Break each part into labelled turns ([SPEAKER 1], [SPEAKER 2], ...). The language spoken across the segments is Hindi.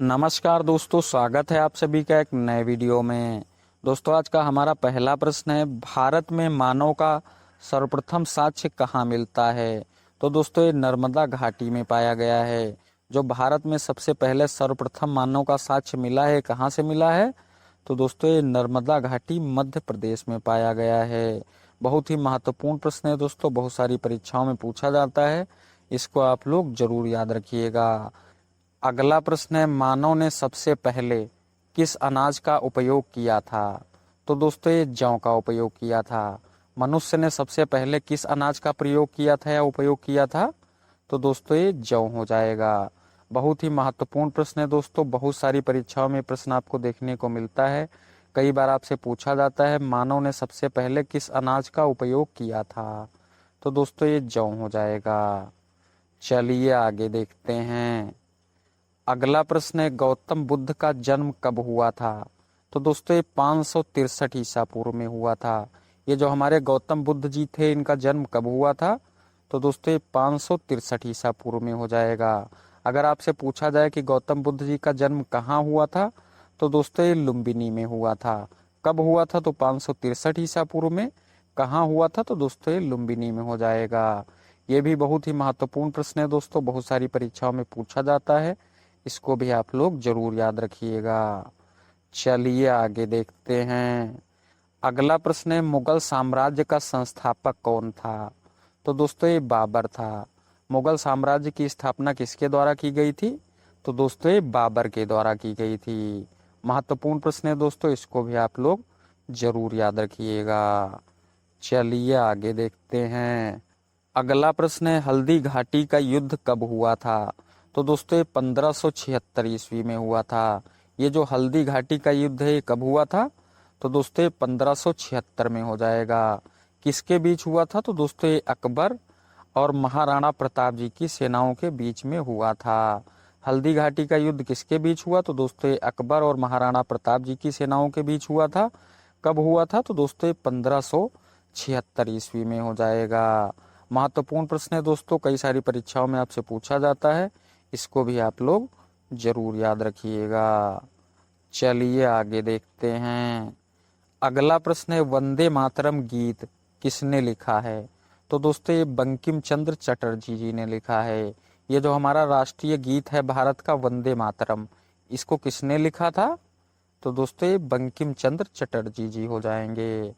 [SPEAKER 1] नमस्कार दोस्तों, स्वागत है आप सभी का एक नए वीडियो में। दोस्तों, आज का हमारा पहला प्रश्न है, भारत में मानव का सर्वप्रथम साक्ष्य कहाँ मिलता है? तो दोस्तों, ये नर्मदा घाटी में पाया गया है। जो भारत में सबसे पहले सर्वप्रथम मानव का साक्ष्य मिला है, कहाँ से मिला है? तो दोस्तों, ये नर्मदा घाटी मध्य प्रदेश में पाया गया है। बहुत ही महत्वपूर्ण प्रश्न है दोस्तों, बहुत सारी परीक्षाओं में पूछा जाता है। इसको आप लोग जरूर याद रखिएगा। अगला प्रश्न है, मानव ने सबसे पहले किस अनाज का उपयोग किया था? तो दोस्तों, ये जौ का उपयोग किया था। मनुष्य ने सबसे पहले किस अनाज का प्रयोग किया था या उपयोग किया था? तो दोस्तों, ये जौ हो जाएगा। बहुत ही महत्वपूर्ण प्रश्न है दोस्तों, बहुत सारी परीक्षाओं में प्रश्न आपको देखने को मिलता है। कई बार आपसे पूछा जाता है, मानव ने सबसे पहले किस अनाज का उपयोग किया था? तो दोस्तों, ये जौ हो जाएगा। चलिए आगे देखते हैं। अगला प्रश्न है, गौतम बुद्ध का जन्म कब हुआ था? तो दोस्तों, ये 563 ईसा पूर्व में हुआ था। ये जो हमारे गौतम बुद्ध जी थे, इनका जन्म कब हुआ था? तो दोस्तों, ये 563 ईसा पूर्व में हो जाएगा। अगर आपसे पूछा जाए कि गौतम बुद्ध जी का जन्म कहाँ हुआ था, तो दोस्तों, ये लुम्बिनी में हुआ था। कब हुआ था? तो 563 ईसा पूर्व में। कहाँ हुआ था? तो दोस्तों, ये लुम्बिनी में हो जाएगा। ये भी बहुत ही महत्वपूर्ण प्रश्न है दोस्तों, बहुत सारी परीक्षाओं में पूछा जाता है। इसको भी आप लोग जरूर याद रखिएगा। चलिए आगे देखते हैं। अगला प्रश्न है, मुगल साम्राज्य का संस्थापक कौन था? तो दोस्तों, ये बाबर था। मुगल साम्राज्य की स्थापना किसके द्वारा की गई थी? तो दोस्तों, ये बाबर के द्वारा की गई थी। महत्वपूर्ण प्रश्न है दोस्तों, इसको भी आप लोग जरूर याद रखिएगा। चलिए आगे देखते हैं। अगला प्रश्न है, हल्दी घाटी का युद्ध कब हुआ था? तो दोस्तों, ये 1576 ईस्वी में हुआ था। ये जो हल्दी घाटी का युद्ध है, ये कब हुआ था? तो दोस्तों, ये 1576 में हो जाएगा। किसके बीच हुआ था? तो दोस्तों, ये अकबर और महाराणा प्रताप जी की सेनाओं के बीच में हुआ था। हल्दी घाटी का युद्ध किसके बीच हुआ? तो दोस्तों, ये अकबर और महाराणा प्रताप जी की सेनाओं के बीच हुआ था। कब हुआ था? तो दोस्तों, ये 1576 ईस्वी में हो जाएगा। महत्वपूर्ण प्रश्न है दोस्तों, कई सारी परीक्षाओं में आपसे पूछा जाता है। इसको भी आप लोग जरूर याद रखिएगा। चलिए आगे देखते हैं। अगला प्रश्न है, वंदे मातरम गीत किसने लिखा है? तो दोस्तों, ये बंकिम चंद्र चटर्जी जी ने लिखा है। ये जो हमारा राष्ट्रीय गीत है भारत का, वंदे मातरम, इसको किसने लिखा था? तो दोस्तों, ये बंकिम चंद्र चटर्जी जी हो जाएंगे।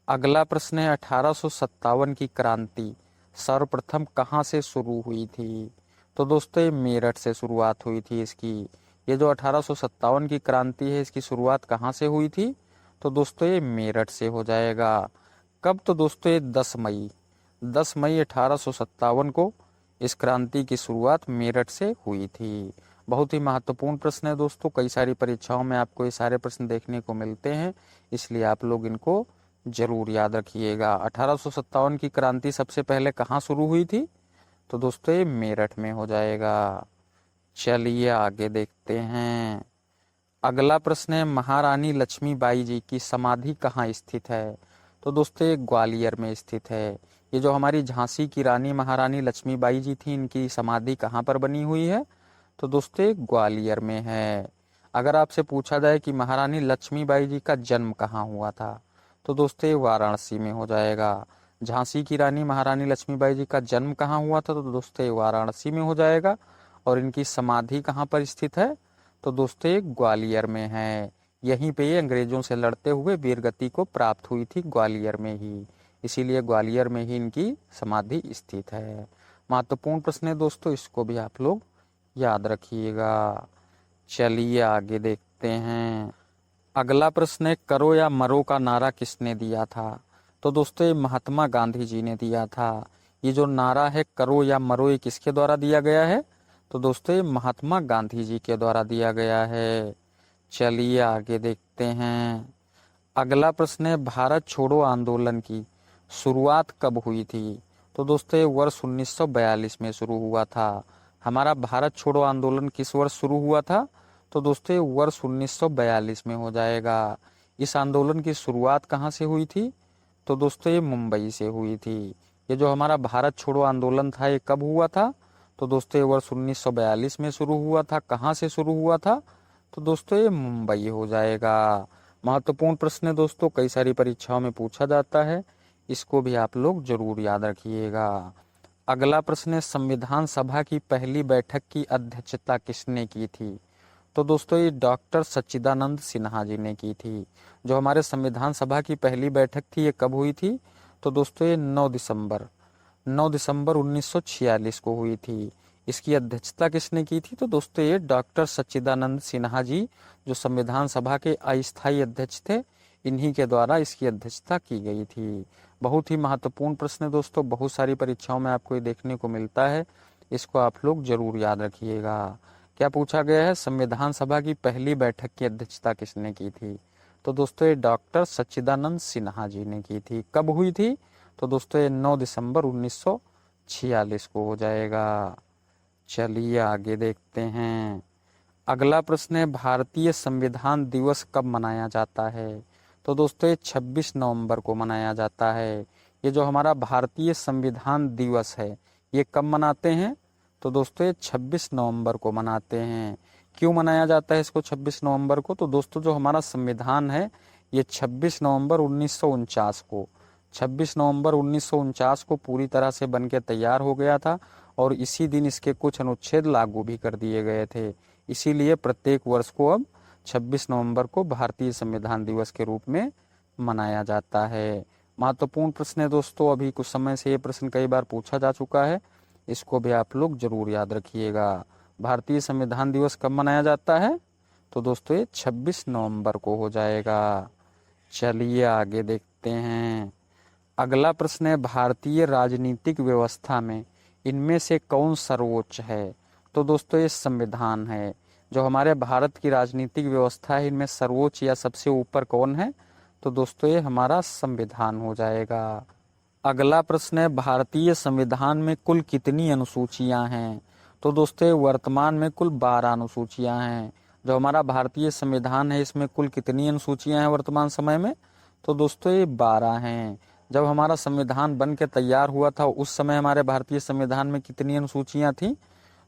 [SPEAKER 1] अगला प्रश्न है, 1857 की क्रांति सर्वप्रथम कहाँ से शुरू हुई थी? तो दोस्तों, ये मेरठ से शुरुआत हुई थी इसकी। ये जो 1857 की क्रांति है, इसकी शुरुआत कहाँ से हुई थी? तो दोस्तों, ये मेरठ से हो जाएगा। कब? तो दोस्तों, ये 10 मई 1857 को इस क्रांति की शुरुआत मेरठ से हुई थी। बहुत ही महत्वपूर्ण प्रश्न है दोस्तों, कई सारी परीक्षाओं में आपको ये सारे प्रश्न देखने को मिलते हैं, इसलिए आप लोग इनको जरूर याद रखिएगा। 1857 की क्रांति सबसे पहले कहाँ शुरू हुई थी? तो दोस्तों, ये मेरठ में हो जाएगा। चलिए आगे देखते हैं। अगला प्रश्न है, महारानी लक्ष्मीबाई जी की समाधि कहाँ स्थित है? तो दोस्तों, ये ग्वालियर में स्थित है। ये जो हमारी झांसी की रानी महारानी लक्ष्मीबाई जी थी, इनकी समाधि कहाँ पर बनी हुई है? तो दोस्तों, ये ग्वालियर में है। अगर आपसे पूछा जाए कि महारानी लक्ष्मीबाई जी का जन्म कहाँ हुआ था, तो दोस्तों, ये वाराणसी में हो जाएगा। झांसी की रानी महारानी लक्ष्मीबाई जी का जन्म कहाँ हुआ था? तो दोस्तों, ये वाराणसी में हो जाएगा। और इनकी समाधि कहाँ पर स्थित है? तो दोस्तों, ये ग्वालियर में है। यहीं पे ये अंग्रेजों से लड़ते हुए वीरगति को प्राप्त हुई थी, ग्वालियर में ही। इसीलिए ग्वालियर में ही इनकी समाधि स्थित है। महत्वपूर्ण प्रश्न है दोस्तों, इसको भी आप लोग याद रखिएगा। चलिए आगे देखते हैं। अगला प्रश्न है, करो या मरो का नारा किसने दिया था? तो दोस्तों, ये महात्मा गांधी जी ने दिया था। ये जो नारा है करो या मरो, ये किसके द्वारा दिया गया है? तो दोस्तों, ये महात्मा गांधी जी के द्वारा दिया गया है। चलिए आगे देखते हैं। अगला प्रश्न है, भारत छोड़ो आंदोलन की शुरुआत कब हुई थी? तो दोस्तों, ये वर्ष 1942 में शुरू हुआ था। हमारा भारत छोड़ो आंदोलन किस वर्ष शुरू हुआ था? तो दोस्तों, ये वर्ष 1942 में हो जाएगा। इस आंदोलन की शुरुआत कहाँ से हुई थी? तो दोस्तों, ये मुंबई से हुई थी। ये जो हमारा भारत छोड़ो आंदोलन था, ये कब हुआ था? तो दोस्तों ये वर्ष 1942 में शुरू हुआ था। कहाँ से शुरू हुआ था? तो दोस्तों ये मुंबई हो जाएगा। महत्वपूर्ण प्रश्न है दोस्तों, कई सारी परीक्षाओं में पूछा जाता है, इसको भी आप लोग जरूर याद रखिएगा। अगला प्रश्न है, संविधान सभा की पहली बैठक की अध्यक्षता किसने की थी? तो दोस्तों ये डॉक्टर सच्चिदानंद सिन्हा जी ने की थी। जो हमारे संविधान सभा की पहली बैठक थी ये कब हुई थी? तो दोस्तों ये 9 दिसंबर 1946 को हुई थी। इसकी अध्यक्षता किसने की थी? तो दोस्तों ये डॉक्टर सच्चिदानंद सिन्हा जी, जो संविधान सभा के अस्थायी अध्यक्ष थे, इन्हीं के द्वारा इसकी अध्यक्षता की गई थी। बहुत ही महत्वपूर्ण प्रश्न है दोस्तों, बहुत सारी परीक्षाओं में आपको ये देखने को मिलता है, इसको आप लोग जरूर याद रखिएगा। क्या पूछा गया है? संविधान सभा की पहली बैठक की अध्यक्षता किसने की थी? तो दोस्तों ये डॉक्टर सच्चिदानंद सिन्हा जी ने की थी। कब हुई थी? तो दोस्तों ये 9 दिसंबर 1946 को हो जाएगा। चलिए आगे देखते हैं। अगला प्रश्न है, भारतीय संविधान दिवस कब मनाया जाता है? तो दोस्तों ये 26 नवंबर को मनाया जाता है। ये जो हमारा भारतीय संविधान दिवस है ये कब मनाते हैं? तो दोस्तों ये 26 नवंबर को मनाते हैं। क्यों मनाया जाता है इसको 26 नवंबर को? तो दोस्तों जो हमारा संविधान है ये 26 नवंबर 1949 को पूरी तरह से बन के तैयार हो गया था और इसी दिन इसके कुछ अनुच्छेद लागू भी कर दिए गए थे। इसीलिए प्रत्येक वर्ष को अब 26 नवंबर को भारतीय संविधान दिवस के रूप में मनाया जाता है। महत्वपूर्ण प्रश्न है दोस्तों, अभी कुछ समय से ये प्रश्न कई बार पूछा जा चुका है, इसको भी आप लोग जरूर याद रखिएगा। भारतीय संविधान दिवस कब मनाया जाता है? तो दोस्तों ये 26 नवंबर को हो जाएगा। चलिए आगे देखते हैं। अगला प्रश्न है, भारतीय राजनीतिक व्यवस्था में इनमें से कौन सर्वोच्च है? तो दोस्तों ये संविधान है। जो हमारे भारत की राजनीतिक व्यवस्था है इनमें सर्वोच्च या सबसे ऊपर कौन है? तो दोस्तों ये हमारा संविधान हो जाएगा। अगला प्रश्न है, भारतीय संविधान में कुल कितनी अनुसूचियां हैं? तो दोस्तों वर्तमान में कुल 12 अनुसूचियां हैं। जो हमारा भारतीय संविधान है इसमें कुल कितनी अनुसूचियां हैं वर्तमान समय में? तो दोस्तों ये 12 हैं। जब हमारा संविधान बन के तैयार हुआ था उस समय हमारे भारतीय संविधान में कितनी अनुसूचियां थी?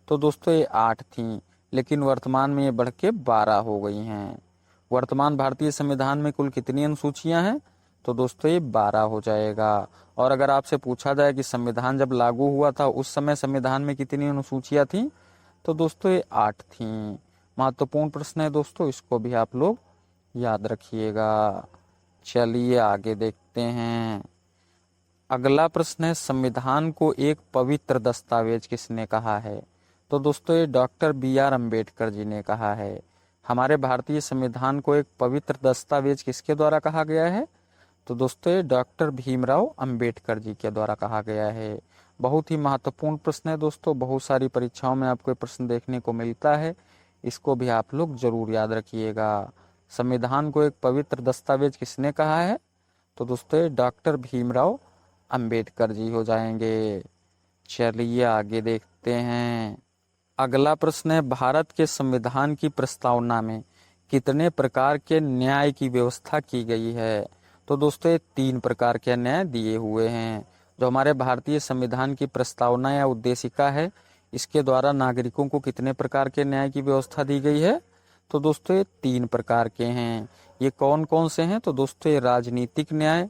[SPEAKER 1] तो दोस्तों ये 8 थी, लेकिन वर्तमान में ये बढ़ के 12 हो गई हैं। वर्तमान भारतीय संविधान में कुल कितनी अनुसूचियां हैं? तो दोस्तों ये 12 हो जाएगा। और अगर आपसे पूछा जाए कि संविधान जब लागू हुआ था उस समय संविधान में कितनी अनुसूचियां थी? तो दोस्तों ये 8 थी। महत्वपूर्ण प्रश्न है दोस्तों, इसको भी आप लोग याद रखिएगा। चलिए आगे देखते हैं। अगला प्रश्न है, संविधान को एक पवित्र दस्तावेज किसने कहा है? तो दोस्तों ये डॉक्टर BR अम्बेडकर जी ने कहा है। हमारे भारतीय संविधान को एक पवित्र दस्तावेज किसके द्वारा कहा गया है? तो दोस्तों ये डॉक्टर भीमराव अंबेडकर जी के द्वारा कहा गया है। बहुत ही महत्वपूर्ण प्रश्न है दोस्तों, बहुत सारी परीक्षाओं में आपको प्रश्न देखने को मिलता है, इसको भी आप लोग जरूर याद रखिएगा। संविधान को एक पवित्र दस्तावेज किसने कहा है? तो दोस्तों ये डॉक्टर भीमराव अंबेडकर जी हो जाएंगे। चलिए आगे देखते हैं। अगला प्रश्न है, भारत के संविधान की प्रस्तावना में कितने प्रकार के न्याय की व्यवस्था की गई है? तो दोस्तों ये 3 प्रकार के न्याय दिए हुए हैं। जो हमारे भारतीय संविधान की प्रस्तावना या उद्देशिका है इसके द्वारा नागरिकों को कितने प्रकार के न्याय की व्यवस्था दी गई है? तो दोस्तों ये 3 प्रकार के हैं। ये कौन कौन से हैं? तो दोस्तों ये राजनीतिक न्याय,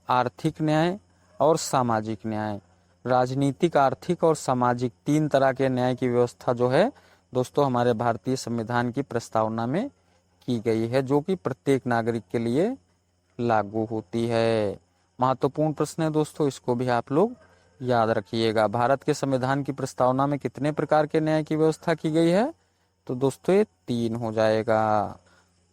[SPEAKER 1] आर्थिक न्याय और सामाजिक न्याय। राजनीतिक, आर्थिक और सामाजिक 3 तरह के न्याय की व्यवस्था जो है दोस्तों हमारे भारतीय संविधान की प्रस्तावना में की गई है, जो कि प्रत्येक नागरिक के लिए लागू होती है। महत्वपूर्ण प्रश्न है दोस्तों, इसको भी आप लोग याद रखिएगा। भारत के संविधान की प्रस्तावना में कितने प्रकार के न्याय की व्यवस्था की गई है? तो दोस्तों ये 3 हो जाएगा।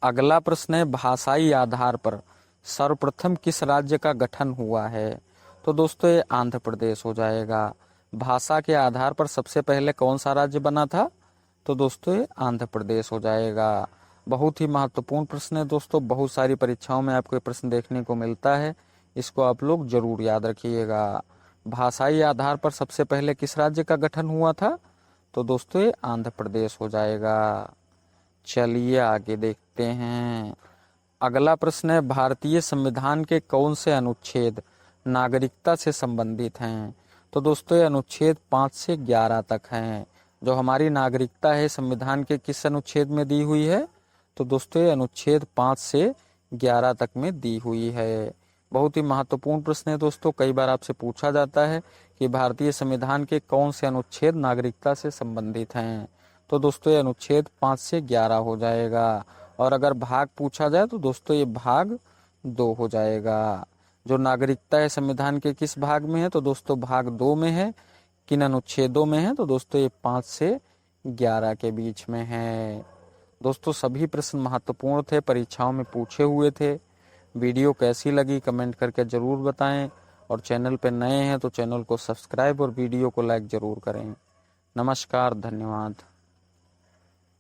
[SPEAKER 1] अगला प्रश्न है, भाषाई आधार पर सर्वप्रथम किस राज्य का गठन हुआ है? तो दोस्तों ये आंध्र प्रदेश हो जाएगा। भाषा के आधार पर सबसे पहले कौन सा राज्य बना था? तो दोस्तों ये आंध्र प्रदेश हो जाएगा। बहुत ही महत्वपूर्ण प्रश्न है दोस्तों, बहुत सारी परीक्षाओं में आपको ये प्रश्न देखने को मिलता है, इसको आप लोग जरूर याद रखिएगा। भाषाई आधार पर सबसे पहले किस राज्य का गठन हुआ था? तो दोस्तों ये आंध्र प्रदेश हो जाएगा। चलिए आगे देखते हैं। अगला प्रश्न है, भारतीय संविधान के कौन से अनुच्छेद नागरिकता से संबंधित हैं? तो दोस्तों ये अनुच्छेद 5 से 11 तक हैं। जो हमारी नागरिकता है संविधान के किस अनुच्छेद में दी हुई है? तो दोस्तों ये अनुच्छेद 5 से 11 तक में दी हुई है। बहुत ही महत्वपूर्ण प्रश्न है दोस्तों, कई बार आपसे पूछा जाता है कि भारतीय संविधान के कौन से अनुच्छेद नागरिकता से संबंधित हैं। तो दोस्तों ये अनुच्छेद 5 से 11 हो जाएगा। और अगर भाग पूछा जाए तो दोस्तों ये भाग 2 हो जाएगा। जो नागरिकता है संविधान के किस भाग में है? तो दोस्तों भाग 2 में है। किन अनुच्छेदों में है? तो दोस्तों ये 5 से 11 के बीच में है। दोस्तों सभी प्रश्न महत्वपूर्ण थे, परीक्षाओं में पूछे हुए थे। वीडियो कैसी लगी कमेंट करके जरूर बताएं, और चैनल पे नए हैं तो चैनल को सब्सक्राइब और वीडियो को लाइक जरूर करें। नमस्कार, धन्यवाद।